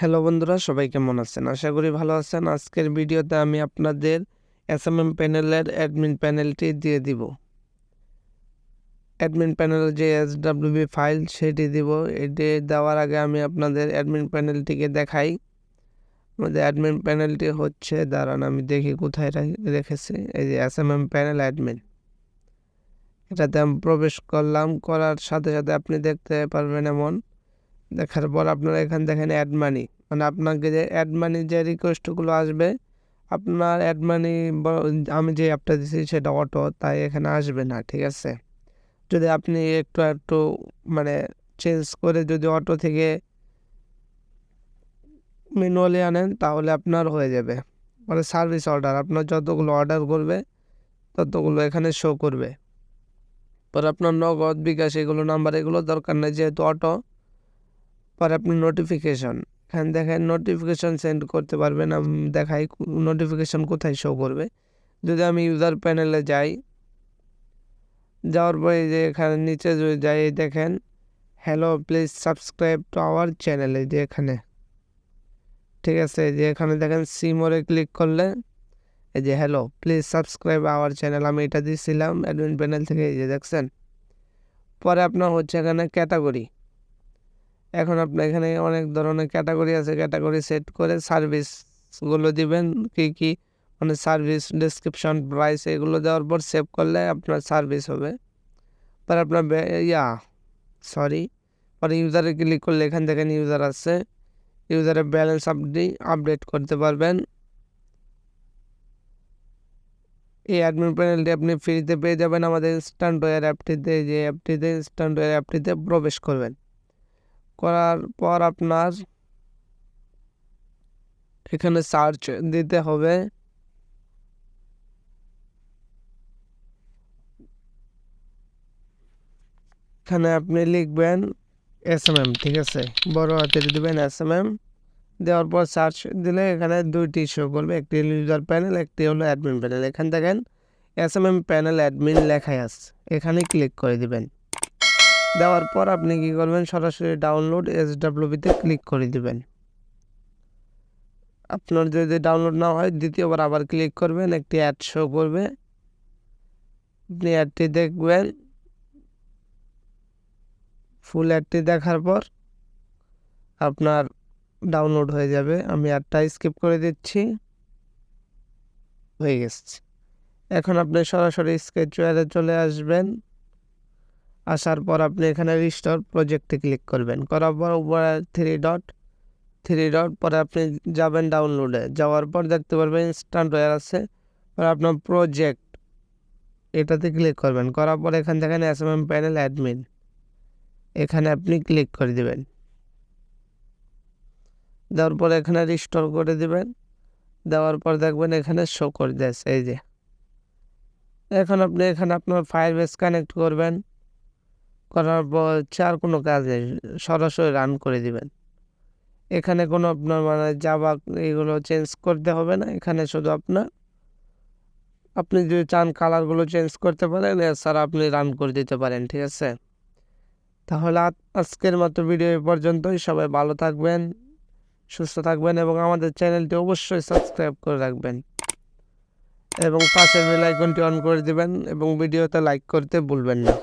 Hello বন্ধুরা, সবাই কেমন আছেন? আশা করি ভালো আছেন। আজকের ভিডিওতে আমি আপনাদের এসএমএম প্যানেলের অ্যাডমিন প্যানেলটি দিয়ে দিব। অ্যাডমিন প্যানেলের যে এসডব্লিউবি ফাইল সেটি দিব। এটি দেওয়ার আগে আমি আপনাদের অ্যাডমিন প্যানেলটিকে দেখাই। আমাদের অ্যাডমিন প্যানেলটি হচ্ছে, দাঁড়ান আমি দেখি কোথায় রেখেছি। এই যে এসএমএম প্যানেল অ্যাডমিন, এটাতে আমি প্রবেশ করলাম। করার সাথে সাথে আপনি দেখতে পারবেন এমন। দেখার পর আপনারা এখানে দেখেন অ্যাড মানি, মানে আপনাকে যে অ্যাড মানি যে রিকোয়েস্টগুলো আসবে, আপনার অ্যাড মানি আমি যে অ্যাপটা দিচ্ছি সেটা অটো, তাই এখানে আসবে না, ঠিক আছে? যদি আপনি একটু মানে চেঞ্জ করে যদি অটো থেকে ম্যানুয়ালি আনেন তাহলে আপনার হয়ে যাবে। মানে সার্ভিস অর্ডার, আপনার যতগুলো অর্ডার করবে ততগুলো এখানে শো করবে। পরে আপনার নগদ, বিকাশ এগুলো নাম্বার এগুলো দরকার নেই, যেহেতু অটো। পরে আপনি নোটিফিকেশন, এখানে দেখেন নোটিফিকেশন সেন্ড করতে পারবেন। আমি দেখাই নোটিফিকেশন কোথায় শো করবে। যদি আমি ইউজার প্যানেলে যাই, যাওয়ার পরে যে এখানে নিচে যদি যাই, দেখেন hello please subscribe to our চ্যানেলে, যে এখানে, ঠিক আছে, যে এখানে দেখেন সিমোরে ক্লিক করলে এই যে hello please subscribe our channel, আমি এটা দিয়েছিলাম অ্যাডমিন প্যানেল থেকে, এই যে দেখছেন। পরে আপনার হচ্ছে এখানে ক্যাটাগরি। এখন আপনার এখানে অনেক ধরনের ক্যাটাগরি আছে, ক্যাটাগরি সেট করে সার্ভিসগুলো দিবেন, কি মানে সার্ভিস ডেসক্রিপশন, প্রাইস এগুলো দেওয়ার পর সেভ করলে আপনার সার্ভিস হবে। পরে আপনার পরে ইউজারে ক্লিক করলে এখান থেকে ইউজার আছে, ইউজারের ব্যালেন্স আপনি আপডেট করতে পারবেন। এই অ্যাডমিন প্যানেলটি আপনি ফ্রিতে পেয়ে যাবেন আমাদের ইনস্ট্যান্টওয়্যার অ্যাপটিতে। যে অ্যাপটিতে ইনস্ট্যান্টওয়্যার অ্যাপটিতে প্রবেশ করবেন। করার পর আপনার এখানে সার্চ দিতে হবে। এখানে আপনি লিখবেন এসএমএম, ঠিক আছে, বড় হাতের দিবেন এসএমএম। দেওয়ার পর সার্চ দিলে এখানে দুইটি শো করবে, একটি হলো ইউজার প্যানেল, একটি হলো অ্যাডমিন প্যানেল। এখানে দেখেন এসএমএম প্যানেল অ্যাডমিন লেখাই আছে, এখানে ক্লিক করে দিবেন। দেওয়ার পর আপনি কি করবেন, সরাসরি ডাউনলোড এসডব্লিউবিতে ক্লিক করে দিবেন। আপনার যদি ডাউনলোড না হয় দ্বিতীয়বার আবার ক্লিক করবেন, একটি অ্যাড শো করবে, আপনি অ্যাডটি দেখবেন। ফুল অ্যাডটি দেখার পর আপনার ডাউনলোড হয়ে যাবে। আমি অ্যাডটা স্কিপ করে দিচ্ছি, হয়ে গেছে। এখন আপনি সরাসরি স্কেচওয়্যারে চলে আসবেন। আসার পর আপনি এখানে রিস্টোর প্রজেক্টে ক্লিক করবেন। করার পর উপরে থ্রি ডট পরে আপনি যাবেন ডাউনলোডে। যাওয়ার পর দেখতে পারবেন ইনস্ট্যান্টওয়্যার আছে, পরে আপনার প্রজেক্ট এটাতে ক্লিক করবেন। করার পর এখান থেকে এসএমএম প্যানেল অ্যাডমিন, এখানে আপনি ক্লিক করে দিবেন। দেওয়ার পর এখানে রিস্টোর করে দিবেন। দেওয়ার পর দেখবেন এখানে শো করে দিয়েছে, এই যে। এখন আপনি এখানে আপনার ফায়ারবেস কানেক্ট করবেন। করার পর আর কোনো কাজ নেই, সরাসরি রান করে দিবেন। এখানে কোনো আপনার মানে জাভা এগুলো চেঞ্জ করতে হবে না। এখানে শুধু আপনি যদি চান কালারগুলো চেঞ্জ করতে পারেন, এছাড়া আপনি রান করে দিতে পারেন, ঠিক আছে? তাহলে আজকের মতো ভিডিও এই পর্যন্তই। সবাই ভালো থাকবেন, সুস্থ থাকবেন এবং আমাদের চ্যানেলটি অবশ্যই সাবস্ক্রাইব করে রাখবেন এবং পাশের বেল আইকনটি অন করে দিবেন এবং ভিডিওতে লাইক করতে ভুলবেন না।